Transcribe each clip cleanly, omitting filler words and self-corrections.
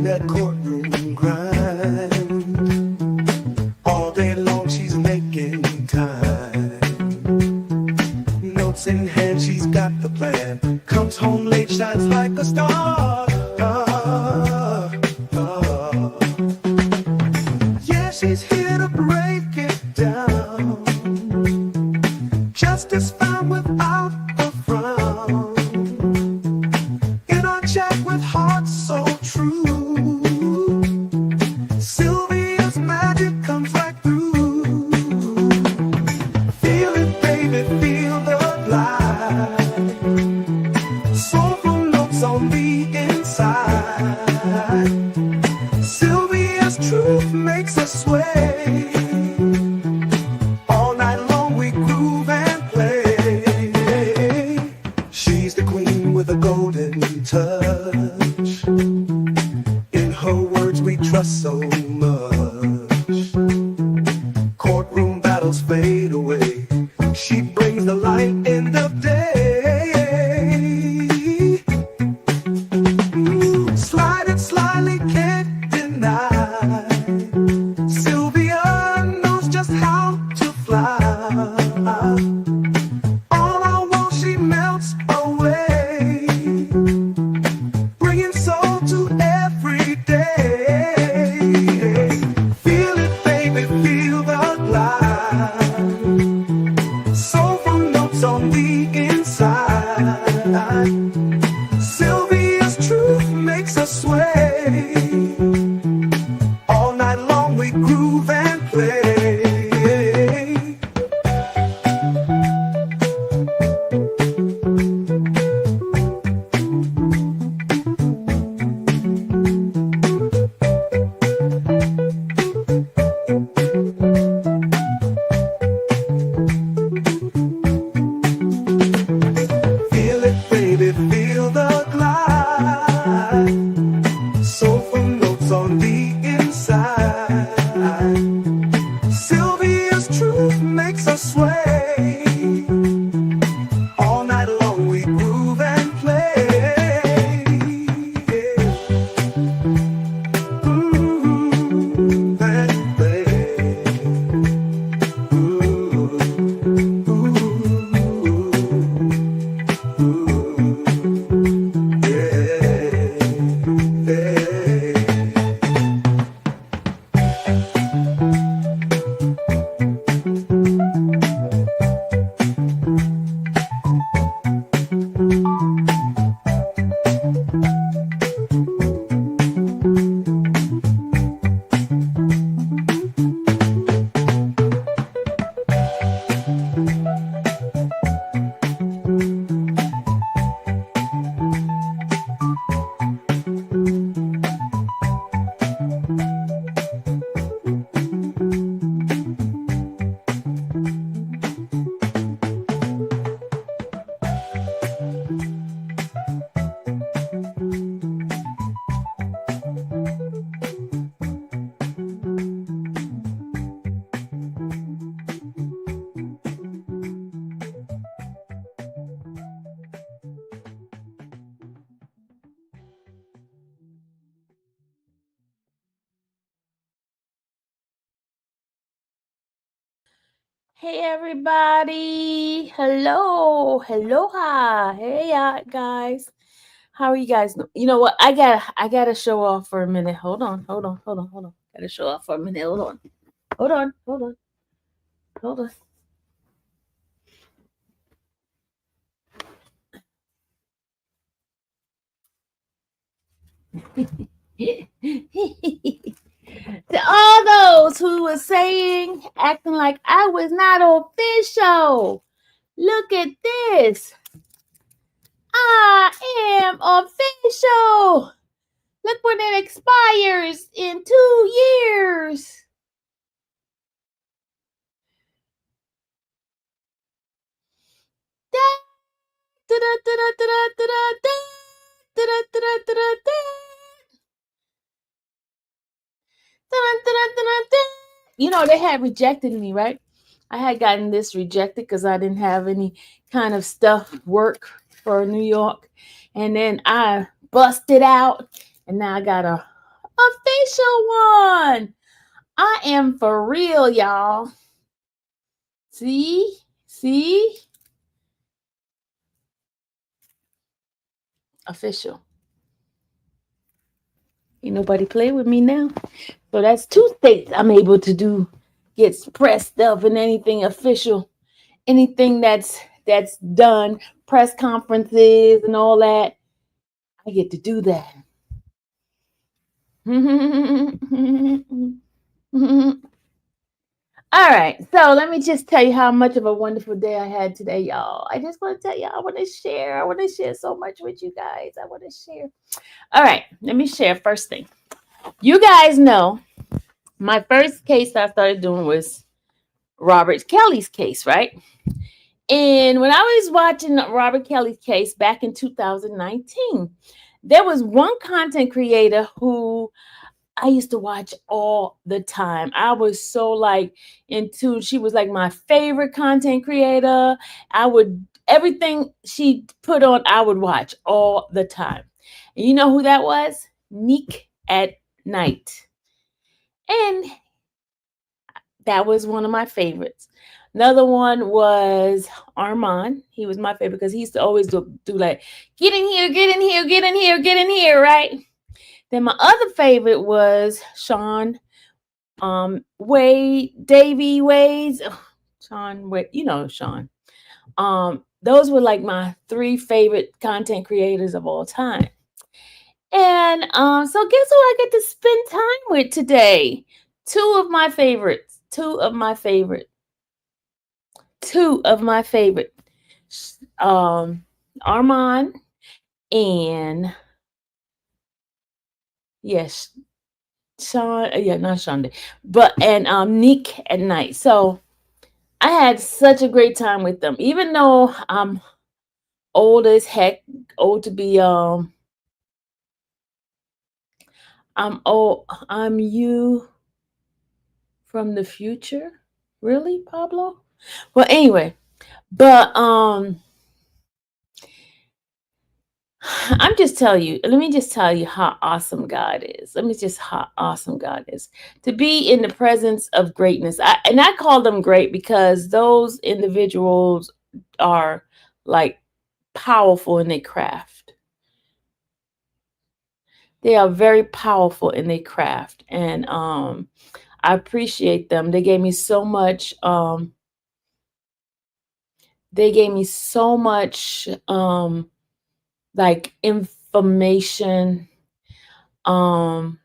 that courtroom grind. All day long she's making time. Notes in hand, she's got the plan. Comes home late, shines like a star. Yeah, she's here to break it down. Justice found without a frown. In our chat with hearts so true, Sylvia's magic comes right through. Feel it, baby, feel the light. Soulful notes on the inside. Sylvia's truth makes us sway. All night long we groove and play. She's the queen with a golden touch. In her words we trust so much. Courtroom battles fade away. She brings the light in the day. Slide it slyly, can't deny. Sylvia knows just how to fly. All I want, she melts away, bringing soul to every day. Feel it, baby, feel the light. Soulful notes on the inside. Sylvia's truth makes us sway. All night long we groove and play. Feel it, baby, feel the glide. Soulful notes on the inside. Sylvia's truth makes us sway. All night long we groove and play. Groove and play. Hey everybody. Hello. Aloha. Hey guys. How are you guys? You know what? I gotta show off for a minute. Hold on. Gotta show off for a minute. Hold on. Hold on. To all those who were saying, acting like I was not official. Look at this. I am official. Look when it expires in 2 years. You know, they had rejected me, right? I had gotten this rejected because I didn't have any kind of stuff work for New York. And then I busted out, and now I got Official one. I am for real, y'all. See? See? Official. Ain't nobody play with me now. So that's 2 states I'm able to do gets press stuff and anything official. Anything that's done, press conferences and all that. I get to do that. All right, so let me just tell you how much of a wonderful day I had today, y'all. I just want to tell you, I want to share. I want to share so much with you guys. I want to share. All right, let me share first thing. You guys know my first case I started doing was Robert Kelly's case, right? And when I was watching Robert Kelly's case back in 2019, there was one content creator who I used to watch all the time. I was so like into, she was like my favorite content creator. I would, everything she put on, I would watch all the time. And you know who that was? Neek at Night. And that was one of my favorites. Another one was Armand. He was my favorite because he used to always do like, get in here, get in here, get in here, get in here, right? Then my other favorite was Sean Wade, Davy Wade's, Sean Wade, you know Sean. Those were like my 3 favorite content creators of all time. And so guess who I get to spend time with today? 2 of my favorites. 2 of my favorite. 2 of my favorite. Armand and yes, Sean, yeah, not Sean, but and Neek at Night. So I had such a great time with them, even though I'm old as heck, old to be I'm old. I'm you from the future, really, Pablo? Well, anyway, but I'm just telling you, let me just tell you how awesome God is. Let me just how awesome God is. To be in the presence of greatness. And I call them great because those individuals are like powerful in their craft. They are very powerful in their craft. And I appreciate them. They gave me so much like information. um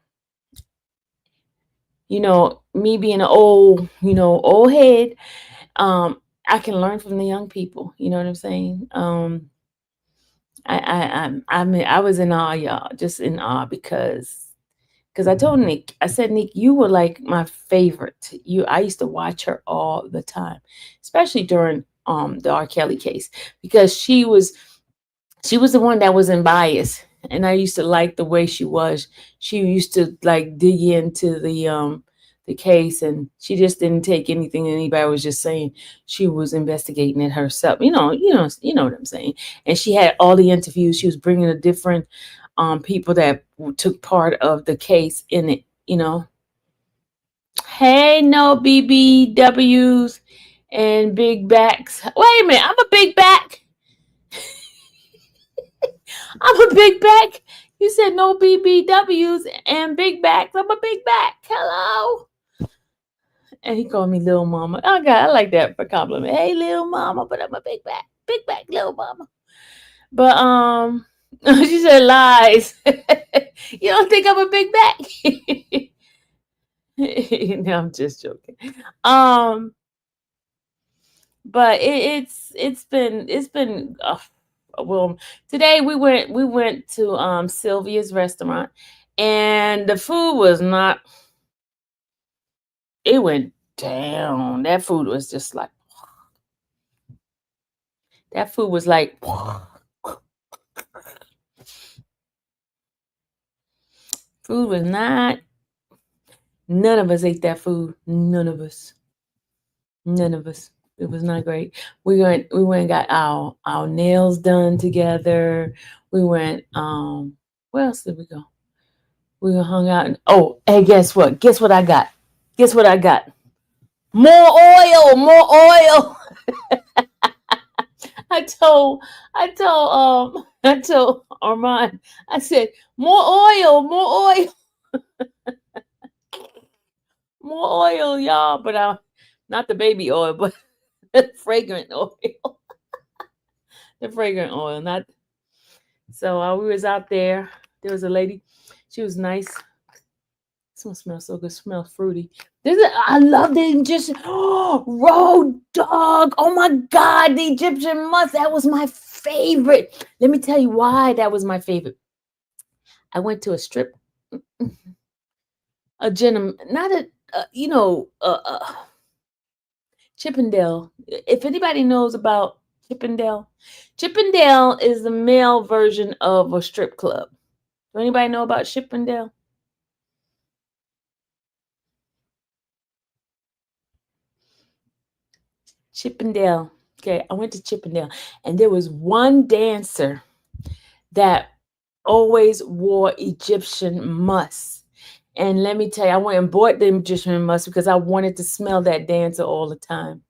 me being an old head, I can learn from the young people. You know what I'm saying? I mean, I was in awe, y'all, just in awe because I told Nick, I said, Nick, you were like my favorite. I used to watch her all the time, especially during the R. Kelly case, because she was the one that wasn't biased, and I used to like the way she was. She used to like dig into the case, and she just didn't take anything anybody was just saying. She was investigating it herself. You know what I'm saying. And she had all the interviews. She was bringing the different people that took part of the case in it. Hey, no BBWs and big backs. Wait a minute, I'm a big back. I'm a big back. You said no BBWs and big backs. I'm a big back. Hello. And he called me little mama. Oh God, I like that for compliment. Hey, little mama, but I'm a big back. Big back, little mama. But she said lies. You don't think I'm a big back? No, I'm just joking. But it's been well, today we went to Sylvia's restaurant, and the food was not, it went down. That food was just like, that food was like, food was not, none of us ate that food. None of us. None of us. It was not great. We went and got our nails done together. We went, where else did we go? We hung out. And, oh, hey, guess what? Guess what I got? Guess what I got? More oil, more oil. I told Armand, I said, more oil, more oil, more oil, y'all. But not the baby oil, but the fragrant oil. The fragrant oil, not. So we was out there. There was a lady. She was nice. This one smells so good. Smells fruity. I love the Egyptian road dog. Oh my God, the Egyptian musk. That was my favorite. Let me tell you why that was my favorite. I went to a gentleman, not Chippendale. If anybody knows about Chippendale, Chippendale is the male version of a strip club. Do anybody know about Chippendale? Chippendale. Okay, I went to Chippendale, and there was one dancer that always wore Egyptian musk. And let me tell you, I went and bought the Egyptian musk because I wanted to smell that dancer all the time.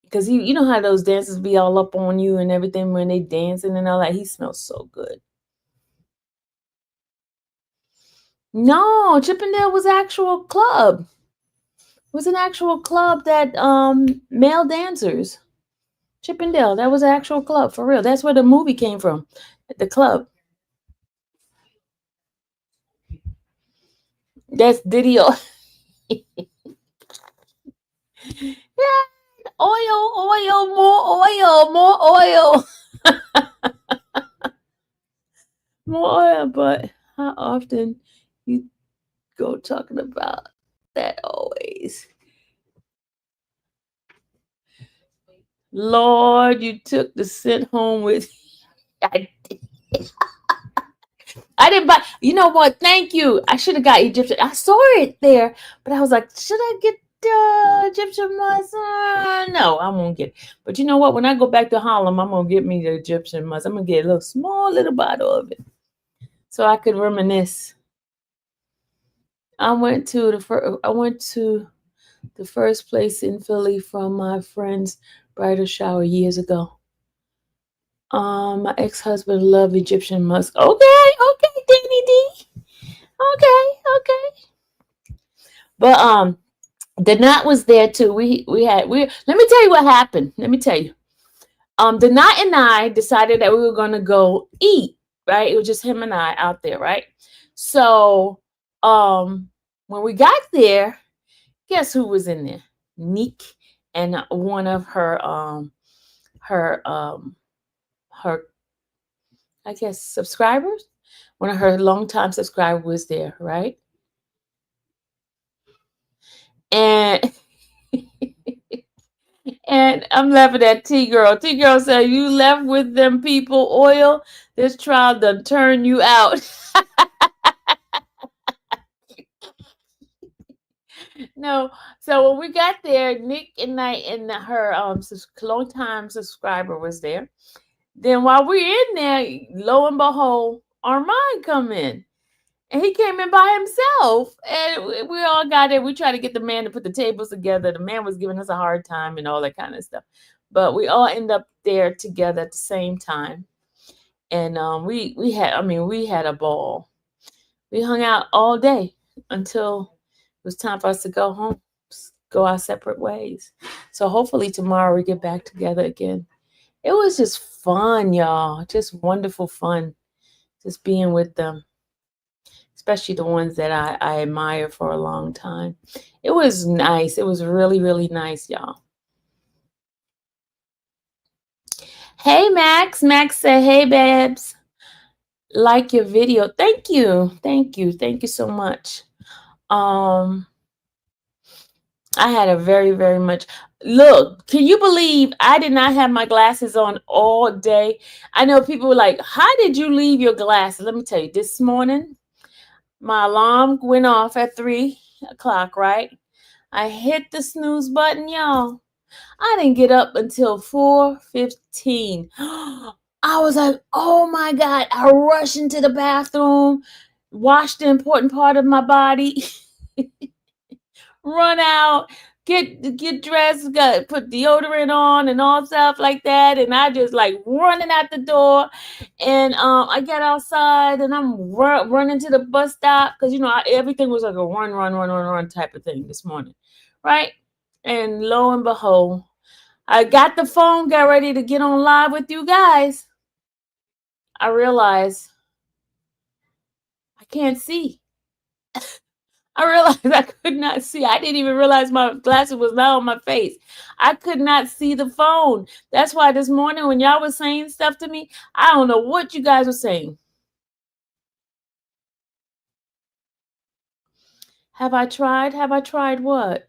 Because you know how those dancers be all up on you and everything when they dancing and all that. He smells so good. No, Chippendale was actual club. It was an actual club that male dancers. Chippendale, that was an actual club for real. That's where the movie came from. The club. That's Diddy. Yeah, oil, more oil, more oil. More oil, but how often you go talking about that always? Lord, you took the scent home with I didn't buy. You know what? Thank you. I should have got Egyptian. I saw it there, but I was like, should I get the Egyptian musk? No, I won't get it. But you know what? When I go back to Harlem, I'm gonna get me the Egyptian musk. I'm gonna get a little small little bottle of it, so I could reminisce. I went to the first place in Philly from my friend's bridal shower years ago. My ex-husband loved Egyptian musk. Okay, Danny D. Okay. But the knot was there too. Let me tell you what happened. Let me tell you. The knot and I decided that we were gonna go eat, right? It was just him and I out there, right? So when we got there, guess who was in there? Nick and one of her I guess subscribers. One of her longtime subscribers was there, right? And and I'm laughing at T Girl. T Girl said, "You left with them people oil. This trial done turn you out." No. So when we got there, Nick and I and her longtime subscriber was there. Then while we're in there, lo and behold, Armand come in. And he came in by himself. And we all got there. We tried to get the man to put the tables together. The man was giving us a hard time and all that kind of stuff. But we all end up there together at the same time. And we had a ball. We hung out all day until it was time for us to go home, go our separate ways. So hopefully tomorrow we get back together again. It was just fun, y'all. Just wonderful fun. Just being with them. Especially the ones that I admire for a long time. It was nice. It was really, really nice, y'all. Hey, Max. Max said, hey, babes. Like your video. Thank you. Thank you so much. I had a very, very much. Look, can you believe I did not have my glasses on all day? I know people were like, how did you leave your glasses? Let me tell you, this morning, my alarm went off at 3 o'clock, right? I hit the snooze button, y'all. I didn't get up until 4:15. I was like, oh my God. I rushed into the bathroom, wash the important part of my body, run out, get dressed, put deodorant on and all stuff like that. And I just like running out the door. And I get outside and I'm running to the bus stop because, you know, everything was like a run type of thing this morning. Right. And lo and behold, I got the phone, got ready to get on live with you guys. I realized I can't see. I realized I could not see. I didn't even realize my glasses was not on my face. I could not see the phone. That's why this morning when y'all was saying stuff to me, I don't know what you guys were saying. Have I tried? Have I tried what?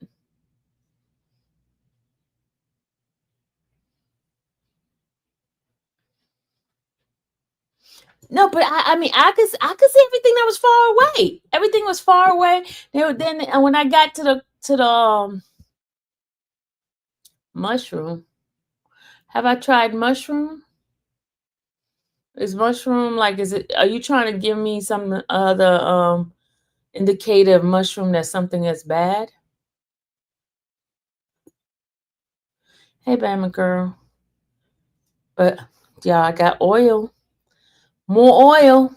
No, but I mean, I could see everything that was far away. Everything was far away. Then when I got to the mushroom, have I tried mushroom? Is mushroom like? Are you trying to give me some other indicator of mushroom that something is bad? Hey, Bama girl. But yeah, I got oil. More oil.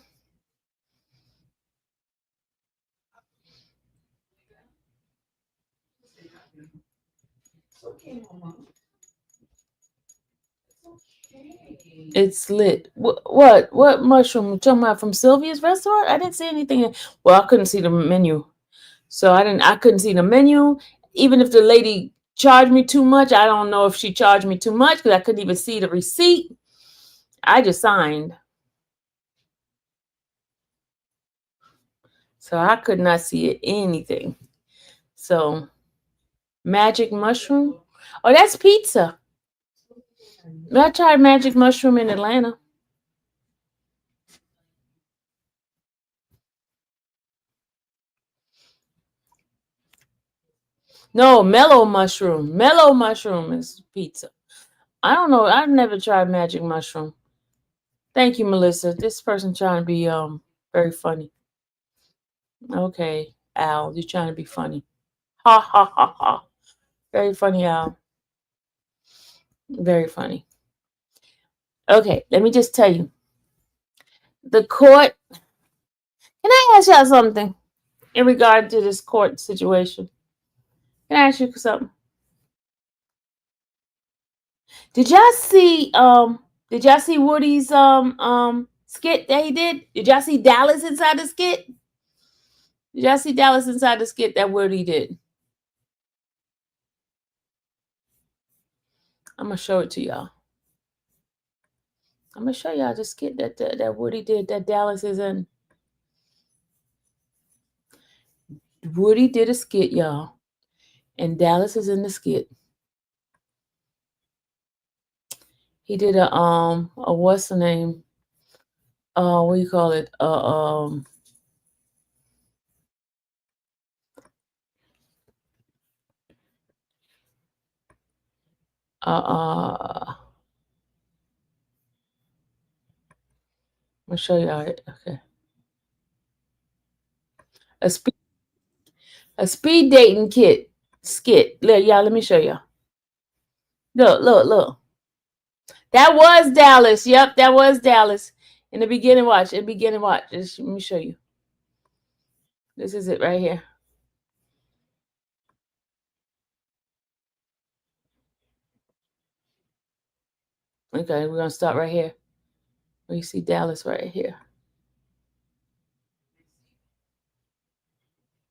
It's lit. What mushroom? You talking about from Sylvia's restaurant? I didn't see anything. Well, I couldn't see the menu, so I couldn't see the menu. Even if the lady charged me too much, I don't know if she charged me too much because I couldn't even see the receipt. I just signed, so I could not see anything. So, magic mushroom. Oh, that's pizza. I tried magic mushroom in Atlanta. No, mellow mushroom. Mellow mushroom is pizza. I don't know. I've never tried magic mushroom. Thank you, Melissa. This person trying to be very funny. Okay, Al, you're trying to be funny. Ha ha ha ha. Very funny, Al. Very funny. Okay, let me just tell you. The court. Can I ask y'all something in regard to this court situation? Can I ask you something? Did y'all see Woody's skit that he did? Did y'all see Dallas inside the skit? Did y'all see Dallas inside the skit that Woody did? I'm gonna show it to y'all. I'm gonna show y'all the skit that Woody did that Dallas is in. Woody did a skit, y'all, and Dallas is in the skit. He did a what's the name? What do you call it? I'm gonna show y'all it. Okay. A speed dating skit. Y'all, let me show y'all. Look. That was Dallas. Yep, that was Dallas. In the beginning, watch. Let me show you. This is it right here. Okay, we're gonna start right here. We see Dallas right here.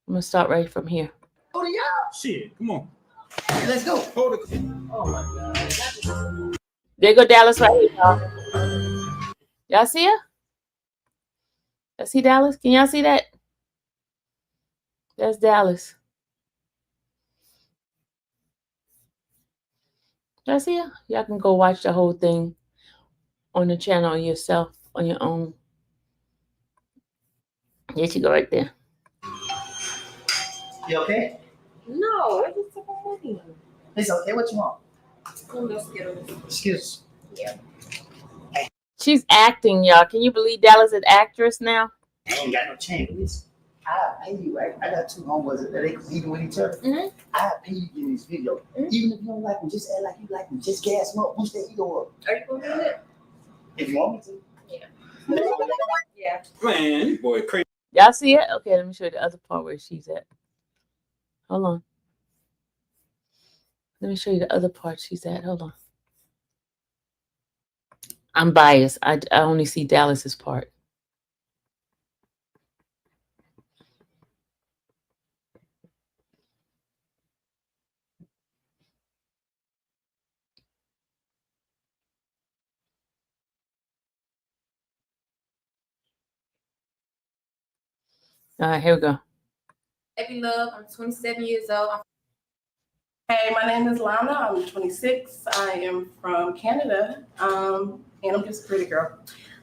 I'm gonna start right from here. Oh yeah. Shit, come on. Let's go. Oh my God. There go Dallas right here, y'all. Y'all see her? Y'all see Dallas? Can y'all see that? That's Dallas. Y'all see her? Y'all can go watch the whole thing on the channel yourself, on your own. There she go right there. You okay? No, it was disappointing. It's okay. What you want? No Skittles. Excuse. Yeah. She's acting, y'all. Can you believe Dallas is an actress now? I ain't got no change. I pay you, right? I got two homeboys that they competing with each other. Mhm. I pay you in this video. Even if you don't like them, just act like you like them. Just gas them up, boost that ego up. Are you going to do it? If you want me to. Yeah. Man, boy, crazy. Y'all see it? Okay, let me show you the other part where she's at. Hold on. Let me show you the other part she's at. Hold on. I'm biased. I only see Dallas's part. All right, here we go. Baby Love, I'm 27 years old. Hey, my name is Lana. I'm 26. I am from Canada, and I'm just a pretty girl.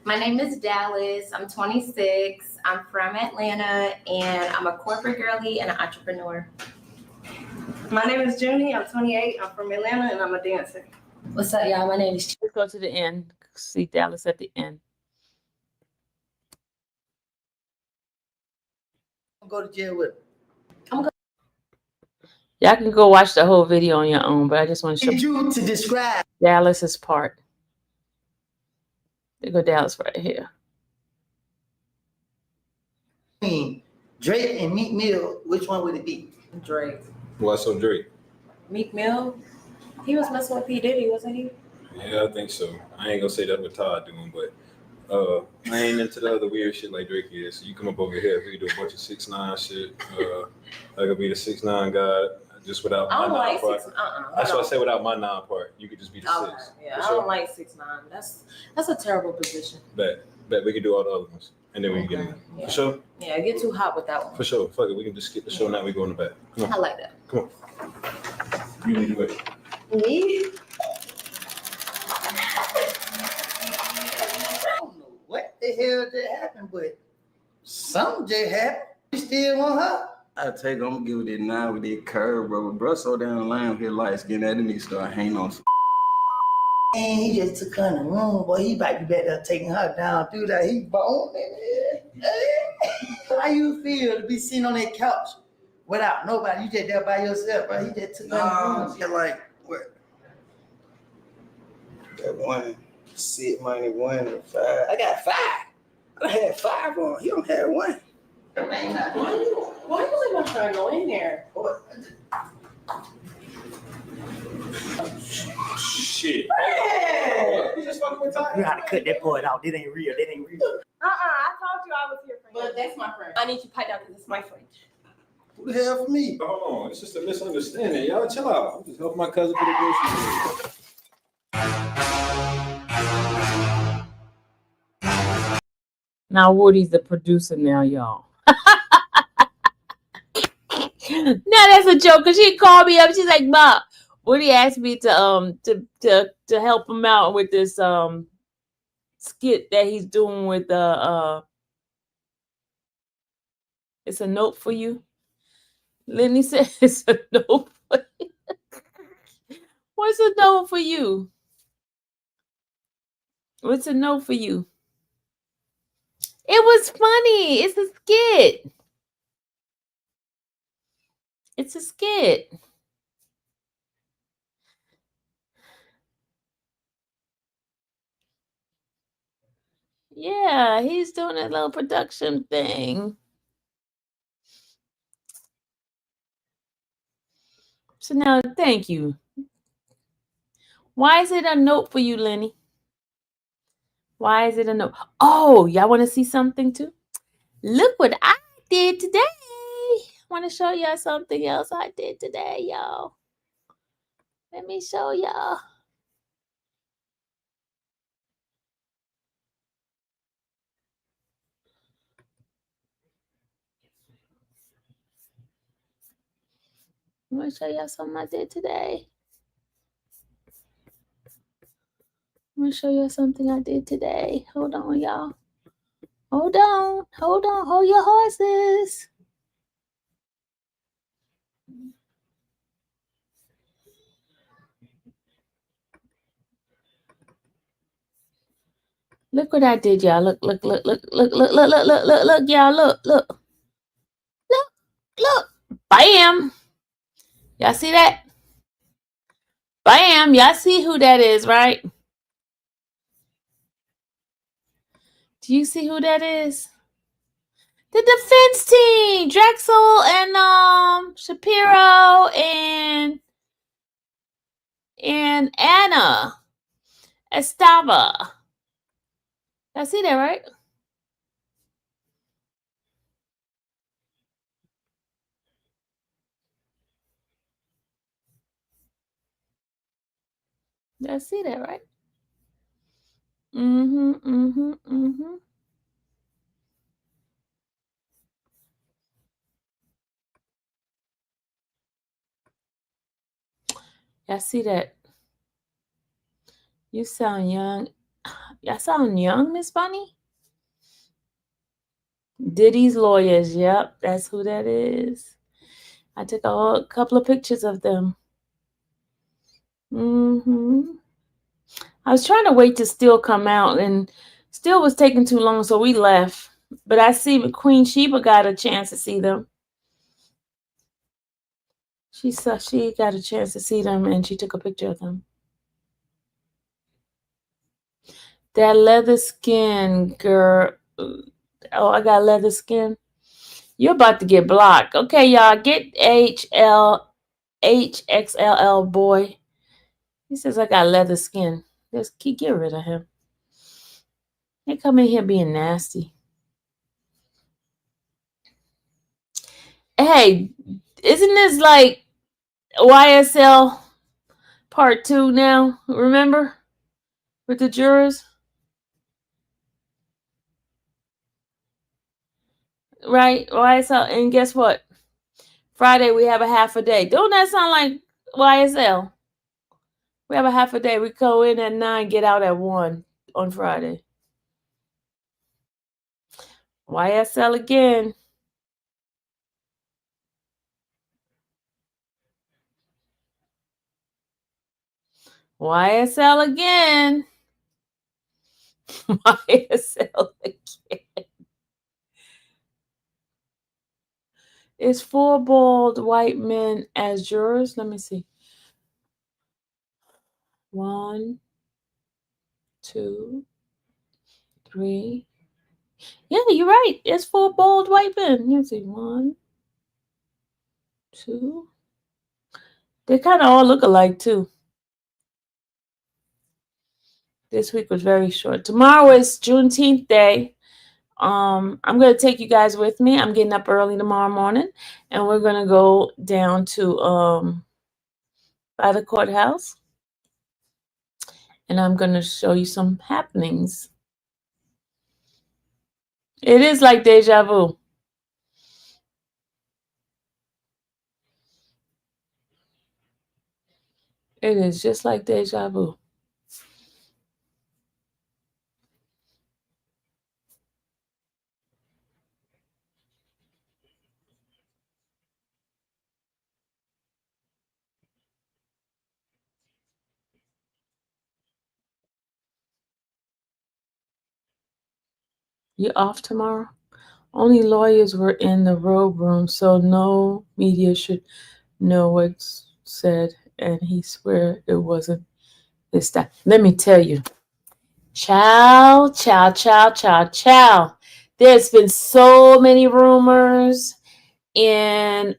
My name is Dallas. I'm 26. I'm from Atlanta, and I'm a corporate girly and an entrepreneur. My name is Junie. I'm 28. I'm from Atlanta, and I'm a dancer. What's up, y'all? My name is Let's go to the end. See Dallas at the end. I'm gonna go to jail with Y'all can go watch the whole video on your own, but I just want to show you to describe Dallas's part. There go Dallas right here. Drake and Meek Mill. Which one would it be? Drake. Why so Drake? Meek Mill. He was messing with P. Diddy, wasn't he? Yeah, I think so. I ain't gonna say that's what Todd doing, but I ain't into the other weird shit like Drake is. So you come up over here, we can do a bunch of 6ix9ine shit. I could be the 6ix9ine guy, just without I my don't like 9 part. 6. That's why I say without my 9 part. You could just be the 6. Yeah, For I sure. don't like 6ix9ine. That's a terrible position. Bet we can do all the other ones, and then we can get in. Yeah. For sure. Yeah, get too hot with that one. For sure. Fuck it. We can just skip the show now. We go in the back. Come on. I like that. Come on. You lead the way. Me? I don't know what the hell just happened, but something just happened. You still want her? I take, I'm gonna give it that 9 with that curve, bro. Bro, so down the line with his lights getting at it, nigga start hanging on. And he just took her in the room, boy. He might be back there taking her down through that. He boned it. How you feel to be sitting on that couch without nobody? You just there by yourself, bro. He just took her in the room. You're like, what? That 1, 6 minus 1 and 5. I got 5. I had 5 on. You don't have 1. Why you let my friend go in there? Shit. Hey! You just fucking with Todd? You gotta cut that part out. That ain't real. That ain't real. I told you I was here for you. But that's my friend. I need you to pipe down because it's my friend. Who the hell for me? Hold on. It's just a misunderstanding. Y'all chill out. I'm just helping my cousin put a grocery. Now Woody's the producer now, y'all. Now that's a joke because she called me up. She's like, "Ma, Woody asked me to help him out with this skit that he's doing with it's a note for you." Lenny said it's a note for you. What's a note for you? What's a note for you? It was funny. It's a skit. It's a skit. Yeah, he's doing a little production thing. So now, thank you. Why is it a note for you, Lenny? Why is it a note? Oh, y'all want to see something too? Look what I did today. I want to show y'all something else I did today, y'all. Let me show y'all. I'm going to show y'all something I did today. I'm going to show y'all something I did today. Hold on, y'all. Hold on. Hold on. Hold your horses. Look what I did, y'all. Look, look, look, look, look, look, look, look, look, look, look, y'all. Look, look. Look, look. Bam. Y'all see that? Bam. Y'all see who that is, right? Do you see who that is? The defense team. Drexel and Shapiro and Anna Estava. Y'all see that, right? Y'all see that, right? Mm-hmm. Y'all see that? You sound young. Y'all sound young, Miss Bunny? Diddy's lawyers. Yep, that's who that is. I took a couple of pictures of them. I was trying to wait to Still come out, and Still was taking too long, so we left. But I see Queen Sheba got a chance to see them. She got a chance to see them, and she took a picture of them. That leather skin, girl. Oh, I got leather skin. You're about to get blocked. Okay, y'all, get HXLL boy. He says I got leather skin. Just get rid of him. They come in here being nasty. Hey, isn't this like YSL part 2 now? Remember? With the jurors? Right? YSL. And guess what? Friday we have a half a day. Don't that sound like YSL? We have a half a day. We go in at 9, get out at 1 on Friday. YSL again. YSL again. YSL again. It's 4 bald white men as jurors. Let me see. 1, 2, 3. Yeah, you're right. It's 4 bald white men. Let's see. 1, 2. They kind of all look alike too. This week was very short. Tomorrow is Juneteenth Day. I'm going to take you guys with me. I'm getting up early tomorrow morning, and we're going to go down to by the courthouse, and I'm going to show you some happenings. It is like deja vu. It is just like deja vu. You off tomorrow? Only lawyers were in the robe room, so no media should know what's said, and he swear it wasn't this time. Let me tell you. Ciao. There's been so many rumors, and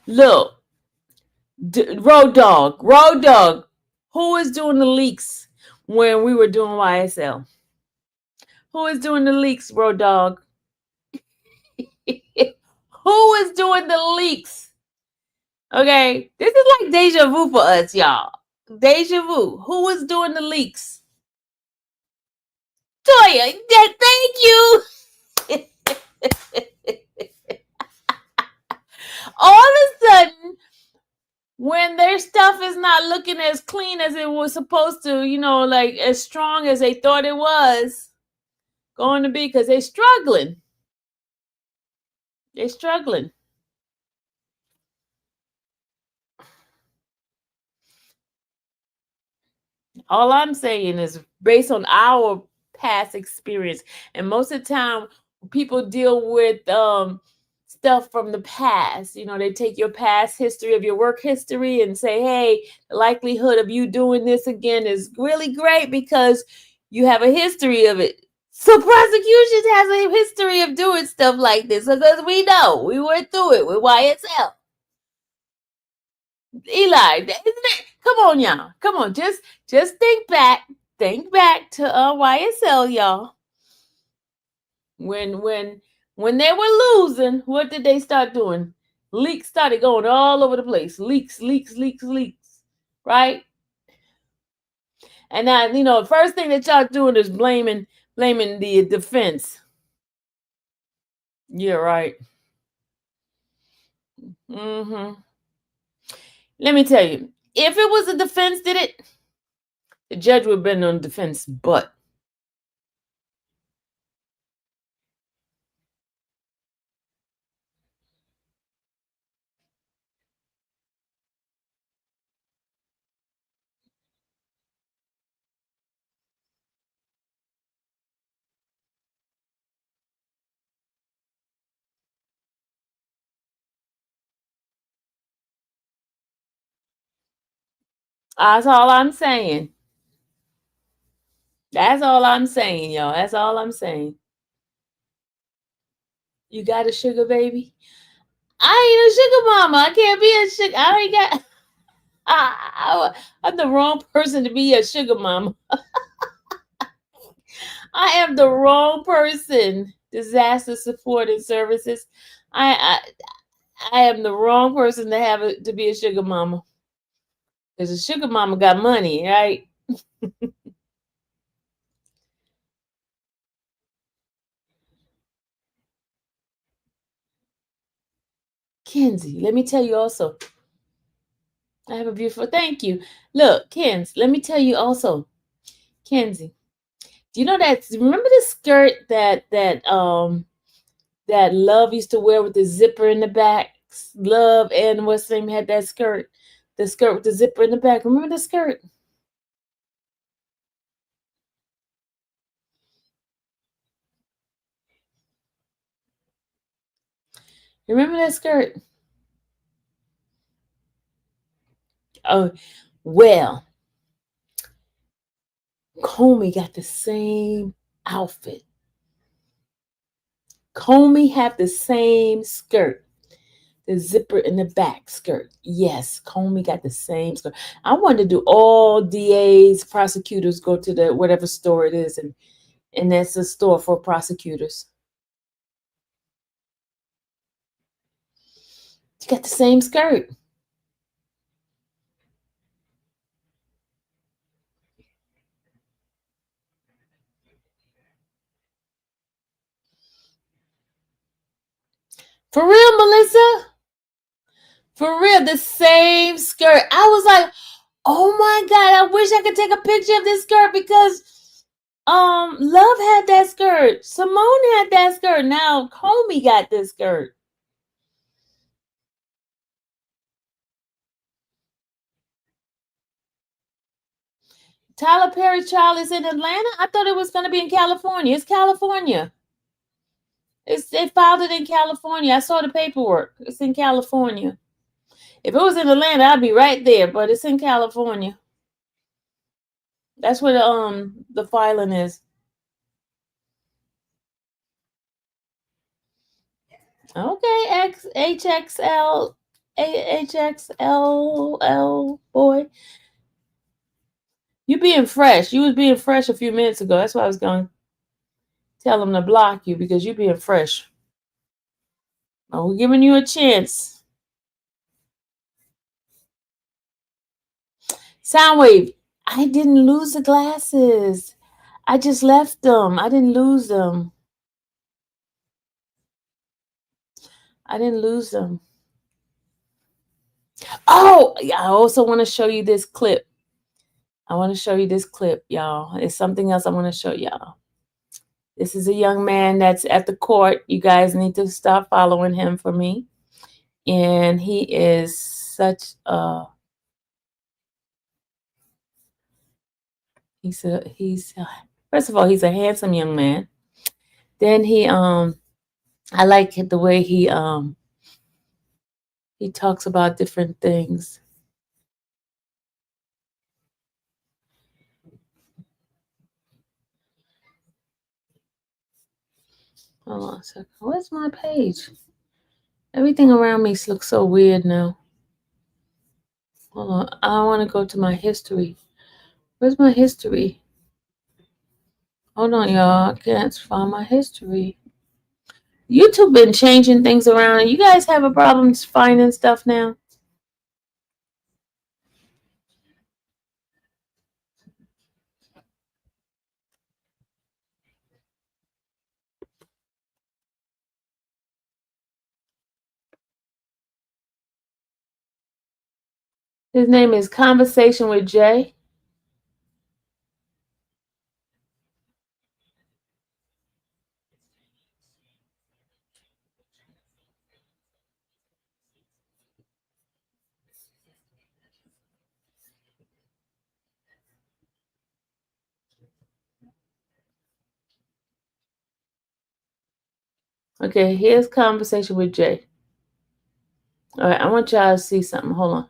look, Road Dog, who is doing the leaks when we were doing YSL? Who is doing the leaks, Road Dog? Who is doing the leaks? Okay, this is like deja vu for us, y'all. Deja vu. Who is doing the leaks? Toya, thank you. All of a sudden, when their stuff is not looking as clean as it was supposed to, like as strong as they thought it was going to be, because they're struggling. They're struggling. All I'm saying is based on our past experience. And most of the time, people deal with stuff from the past. You know, they take your past history of your work history and say, hey, the likelihood of you doing this again is really great because you have a history of it. So prosecutions has a history of doing stuff like this because we know we went through it with YSL. Eli, isn't it? Come on, y'all. Come on, just think back to YSL, y'all. When they were losing, what did they start doing? Leaks started going all over the place. Leaks, right? And now, you know, first thing that y'all doing is blaming the defense. Yeah, right. Mm-hmm. Let me tell you, if it was a defense did it, the judge would have been on defense, but that's all I'm saying. That's all I'm saying, y'all. That's all I'm saying. You got a sugar baby? I ain't a sugar mama. I can't be a sugar. I ain't got. I'm the wrong person to be a sugar mama. I am the wrong person. Disaster support and services. I am the wrong person to have to be a sugar mama. Because a sugar mama got money, right? Kenzie, let me tell you also. I have a beautiful. Thank you. Look, Kenzie, let me tell you also. Kenzie, do you know that? Remember the skirt that Love used to wear with the zipper in the back? Love and what's name had that skirt? The skirt with the zipper in the back. Remember the skirt? Remember that skirt? Oh, well, Comey got the same outfit. Comey had the same skirt. The zipper in the back skirt. Yes, Comey got the same skirt. I wanted to do all DAs, prosecutors go to the whatever store it is, and that's a store for prosecutors. You got the same skirt. For real, Melissa? For real, the same skirt. I was like, oh my God, I wish I could take a picture of this skirt because Love had that skirt. Simone had that skirt. Now Comey got this skirt. Tyler Perry trial is in Atlanta? I thought it was going to be in California. It's California. They filed it in California. I saw the paperwork. It's in California. If it was in Atlanta, I'd be right there, but it's in California. That's where the filing is. Okay, HXL, boy. You being fresh. You was being fresh a few minutes ago. That's why I was going to tell them to block you because you being fresh. Oh, we're giving you a chance. Soundwave, I didn't lose the glasses. I just left them. I didn't lose them. I didn't lose them. Oh, I also want to show you this clip. Y'all. It's something else I want to show y'all. This is a young man that's at the court. You guys need to start following him for me. And he is such a He's first of all, he's a handsome young man. Then I like the way he talks about different things. Hold on a second. Where's my page? Everything around me looks so weird now. Hold on. I want to go to my history. Where's my history? Hold on, y'all. I can't find my history. YouTube been changing things around. You guys have a problem finding stuff now? His name is Conversation with Jay. Okay, here's Conversation with Jay. All right, I want y'all to see something. Hold on.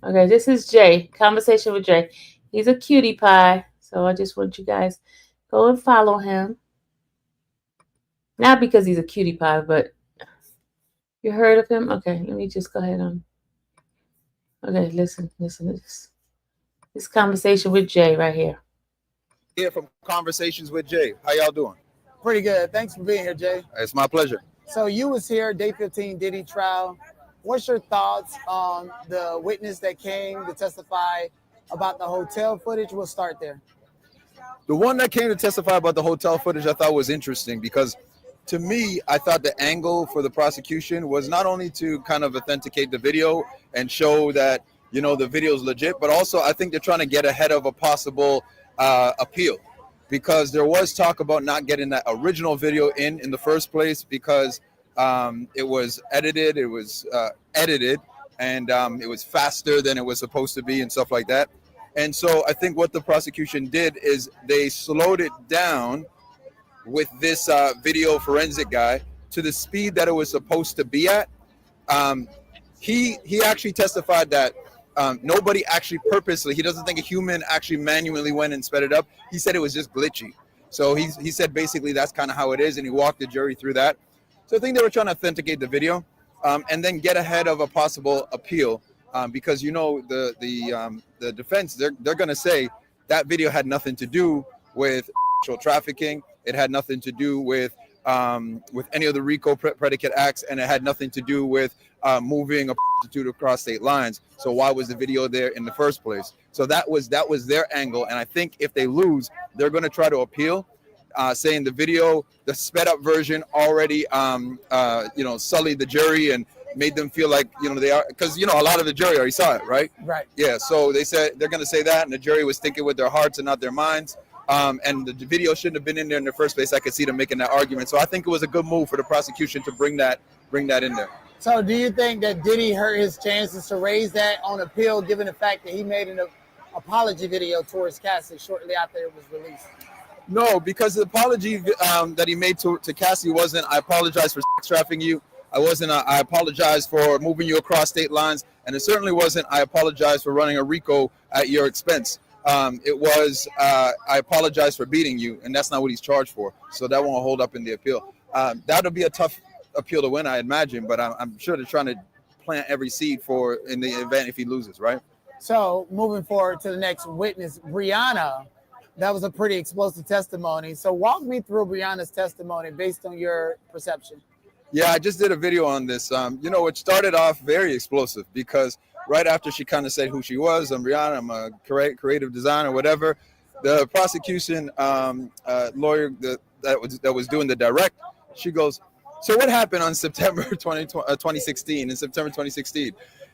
Okay, this is Jay. Conversation with Jay. He's a cutie pie. So I just want you guys go and follow him. Not because he's a cutie pie, but you heard of him? Okay, let me just go ahead on. Okay, listen to this. This Conversation with Jay right here. Here from Conversations with Jay. How y'all doing? Pretty good. Thanks for being here, Jay. It's my pleasure. So you was here, day 15 Diddy trial. What's your thoughts on the witness that came to testify about the hotel footage? We'll start there. The one that came to testify about the hotel footage I thought was interesting because to me, I thought the angle for the prosecution was not only to kind of authenticate the video and show that, you know, the video is legit, but also I think they're trying to get ahead of a possible appeal, because there was talk about not getting that original video in the first place because it was edited, and it was faster than it was supposed to be and stuff like that. And so I think what the prosecution did is they slowed it down with this video forensic guy to the speed that it was supposed to be at. He actually testified that nobody actually purposely, he doesn't think a human actually manually went and sped it up. He said it was just glitchy. So he said basically that's kind of how it is, and he walked the jury through that. So I think they were trying to authenticate the video and then get ahead of a possible appeal because, you know, the defense, they're going to say that video had nothing to do with sexual trafficking. It had nothing to do with any of the RICO predicate acts, and it had nothing to do with moving a prostitute across state lines. So why was the video there in the first place? So that was their angle, and I think if they lose, they're going to try to appeal, saying the video, the sped up version, already sullied the jury and made them feel like, you know, they are, because, you know, a lot of the jury already saw it, right? Right. Yeah. So they said they're going to say that, and the jury was thinking with their hearts and not their minds. And the video shouldn't have been in there in the first place. I could see them making that argument. So I think it was a good move for the prosecution to bring that in there. So do you think that Diddy hurt his chances to raise that on appeal, given the fact that he made an apology video towards Cassie shortly after it was released? No, because the apology that he made to Cassie wasn't, I apologize for sex trafficking you. I apologize for moving you across state lines. And it certainly wasn't, I apologize for running a RICO at your expense. It was, I apologize for beating you, and that's not what he's charged for. So that won't hold up in the appeal. That'll be a tough appeal to win, I imagine, but I'm sure they're trying to plant every seed for in the event if he loses, right? So moving forward to the next witness, Brianna, that was a pretty explosive testimony. So walk me through Brianna's testimony based on your perception. Yeah, I just did a video on this. It started off very explosive because right after she kind of said who she was, I'm Brianna, I'm a creative designer, whatever, the prosecution lawyer that was doing the direct, she goes, so what happened on September 2016, in September 2016?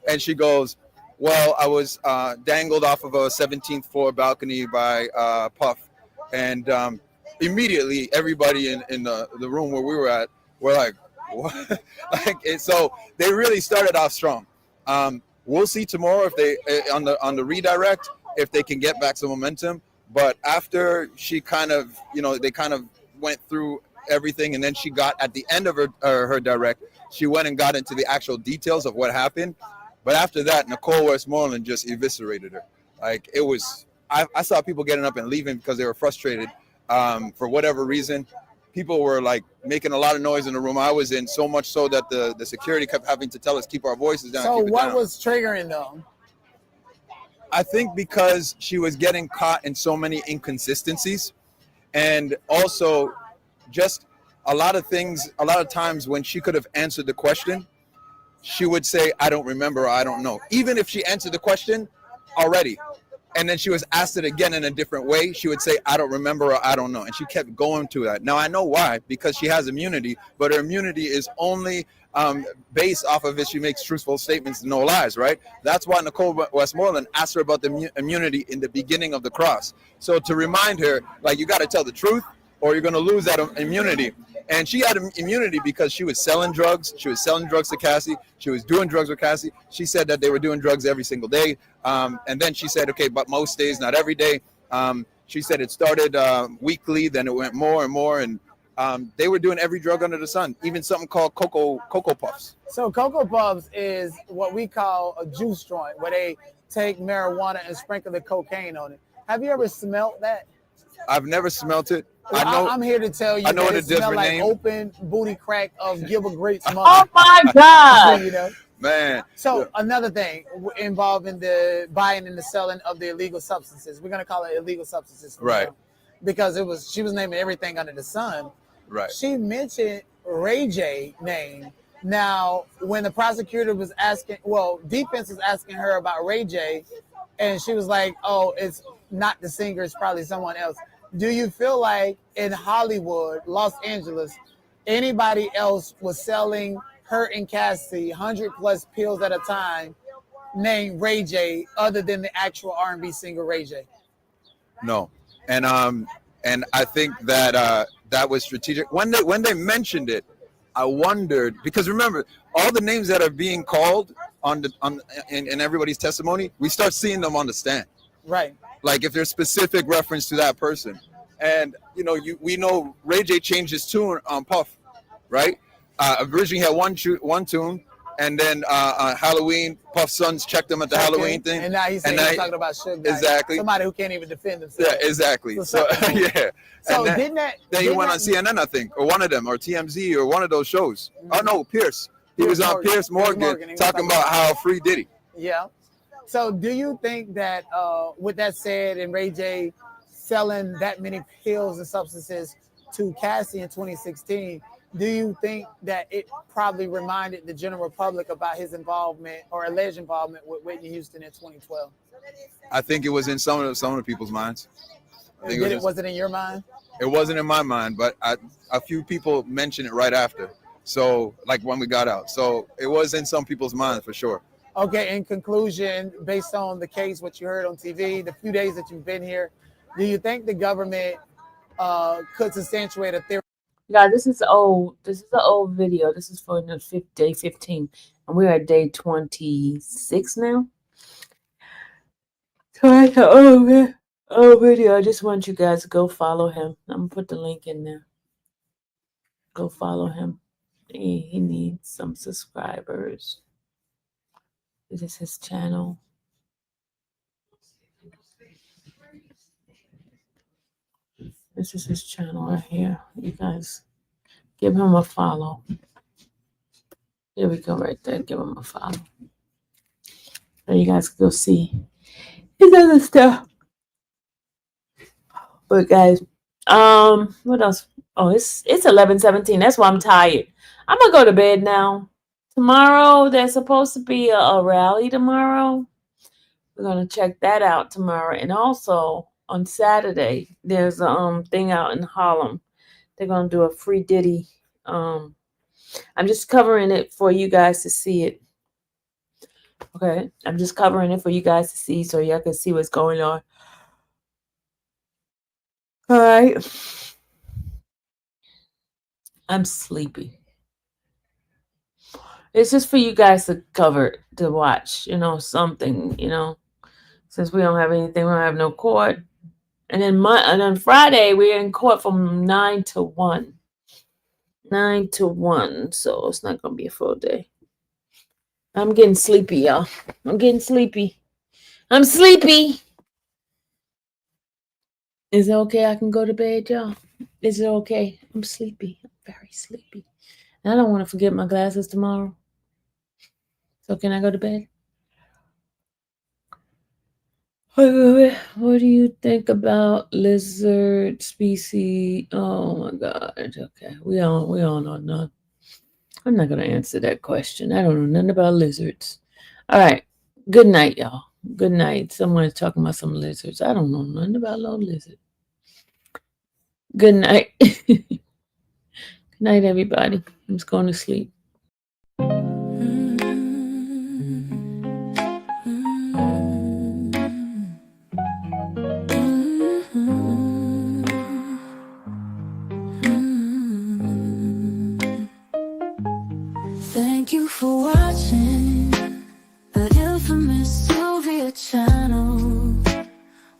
And she goes, well, I was dangled off of a 17th floor balcony by Puff. And immediately everybody in the room where we were at were like, what? So they really started off strong. We'll see tomorrow if they on the redirect if they can get back some momentum. But after she kind of, they kind of went through everything, and then she got at the end of her direct, she went and got into the actual details of what happened. But after that, Nicole Westmoreland just eviscerated her. Like, it was, I saw people getting up and leaving because they were frustrated for whatever reason. People were like making a lot of noise in the room I was in, so much so that the security kept having to tell us keep our voices down. So keep it what down. was triggering them? I think because she was getting caught in so many inconsistencies, and also just a lot of things. A lot of times when she could have answered the question, she would say, "I don't remember," or "I don't know." Even if she answered the question already, and then she was asked it again in a different way, she would say, "I don't remember," or "I don't know," and she kept going to that. Now I know why, because she has immunity, but her immunity is only based off of if she makes truthful statements and no lies, right? That's why Nicole Westmoreland asked her about the immunity in the beginning of the cross. So to remind her, like, you got to tell the truth or you're going to lose that immunity. And she had immunity because she was selling drugs. She was selling drugs to Cassie. She was doing drugs with Cassie. She said that they were doing drugs every single day. And then she said, okay, but most days, not every day. She said it started weekly, then it went more and more. And they were doing every drug under the sun, even something called Cocoa Puffs. So Cocoa Puffs is what we call a juice joint, where they take marijuana and sprinkle the cocaine on it. Have you ever smelled that? I've never smelt it. Well, I know. I'm here to tell you I know that what it a different smells like name. open booty crack of Gilbert Grape's Oh mother. my God. You know? Man. So another thing involving the buying and the selling of the illegal substances. We're gonna call it illegal substances, Right? now, because she was naming everything under the sun. Right. She mentioned Ray J name. Now, when the prosecutor was asking, defense was asking her about Ray J, and she was like, "Oh, it's not the singer; it's probably someone else." Do you feel like in Hollywood, Los Angeles, anybody else was selling her and Cassie 100+ pills at a time named Ray J other than the actual R&B singer Ray J? No. And I think that that was strategic. When they mentioned it, I wondered, because remember, all the names that are being called in everybody's testimony, we start seeing them on the stand. Right. Like if there's specific reference to that person. And we know Ray J changed his tune on Puff, right? Originally had one tune, and then Halloween, Puff's sons checked him at the Halloween thing. And now he's talking about Suge Knight. Exactly. Somebody who can't even defend himself. Yeah, exactly. So yeah. So then he went on CNN, I think, or one of them, or TMZ, or one of those shows. Mm-hmm. Oh no, Pierce. He was on Pierce Morgan talking about how free Diddy. Yeah. So do you think that with that said, and Ray J selling that many pills and substances to Cassie in 2016, do you think that it probably reminded the general public about his involvement or alleged involvement with Whitney Houston in 2012? I think it was in some of the people's minds. Was it in your mind? It wasn't in my mind, but a few people mentioned it right after. So, like when we got out. So it was in some people's minds for sure. Okay, in conclusion, based on the case, what you heard on TV, the few days that you've been here, do you think the government could substantiate a theory? Yeah, this is old. This is an old video. This is for the day 15, and we're at day 26 now. So it's an old video. I just want you guys to go follow him. I'm gonna put the link in there. Go follow him. He needs some subscribers. This is his channel. This is his channel right here. You guys give him a follow. There we go, right there. Give him a follow. And you guys can go see his other stuff. But guys, what else? Oh, it's 11:17. That's why I'm tired. I'm gonna go to bed now. Tomorrow there's supposed to be a rally tomorrow. We're gonna check that out tomorrow. And also on Saturday, there's a thing out in Harlem. They're gonna do a free Diddy. I'm just covering it for you guys to see it. Okay, I'm just covering it for you guys to see so y'all can see what's going on. All right. I'm sleepy. It's just for you guys to cover, to watch, something, since we don't have anything, we don't have no court. And then Friday, we're in court from 9 to 1. 9 to 1, so it's not going to be a full day. I'm getting sleepy, y'all. I'm getting sleepy. I'm sleepy. Is it okay I can go to bed, y'all? Is it okay? I'm sleepy. I'm very sleepy. And I don't want to forget my glasses tomorrow. So can I go to bed? What do you think about lizard species? Oh my God. Okay. We all know none. I'm not going to answer that question. I don't know nothing about lizards. All right. Good night, y'all. Good night. Someone's talking about some lizards. I don't know nothing about no lizard. Good night. Good night, everybody. I'm just going to sleep. Thank you for watching the infamous Sylvia channel,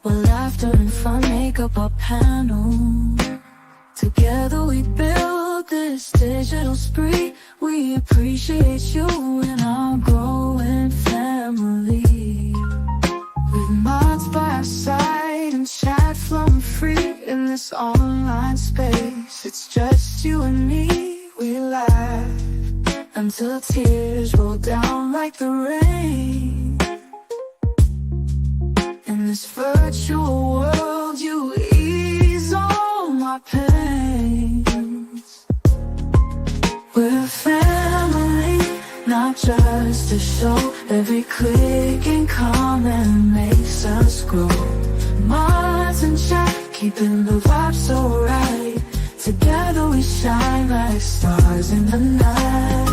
where laughter and fun make up our panel. Together we build this digital spree. We appreciate you and our growing family. With mods by our side and chat flowing free in this online space. It's just you and me, we laugh until tears roll down like the rain. In this virtual world, you ease all my pains. We're a family, not just a show. Every click and comment makes us grow. Mods and chat, keeping the vibe so right. Together we shine like stars in the night.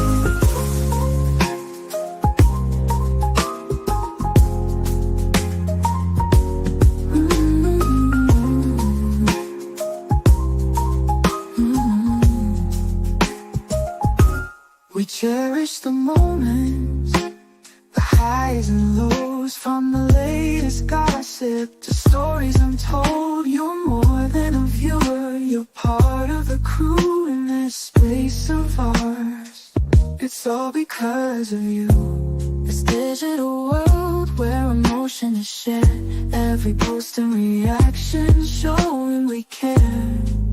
We cherish the moments, the highs and lows, from the latest gossip to stories untold. You're more than a viewer, you're part of the crew in this space of ours. It's all because of you. This digital world where emotion is shared, every post and reaction showing we care.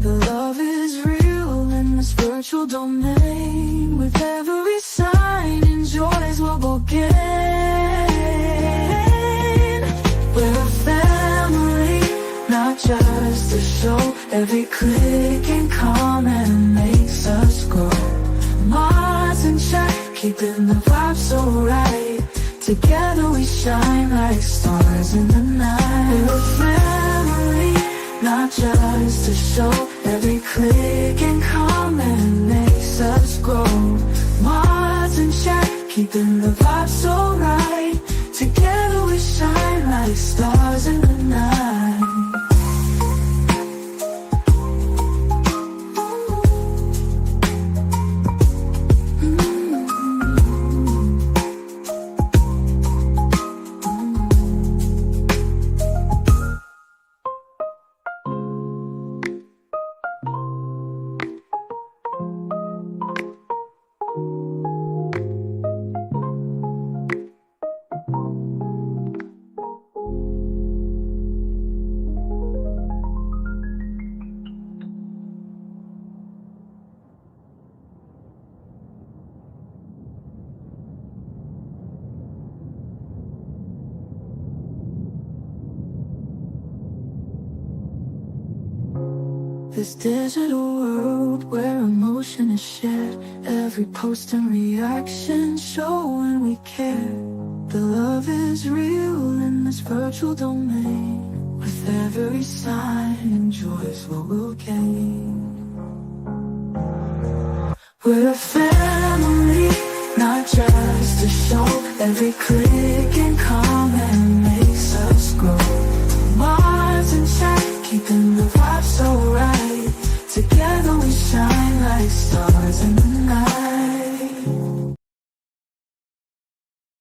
The love is real in this virtual domain. With every sign, enjoys what we'll gain. We're a family, not just a show. Every click and comment makes us grow. Mods and chat, keeping the vibe so right. Together we shine like stars in the night. We're a family, not just a show. Every click and comment makes us grow. Mods and chat, keeping the vibe so right. Together we shine like stars in the night. This digital world where emotion is shared, every post and reaction showing we care. The love is real in this virtual domain. With every sign, enjoys what we'll gain. We're a family, not just a show. Every click and comment makes us grow. Mods and chat, keeping the vibe so right. Together we shine like stars.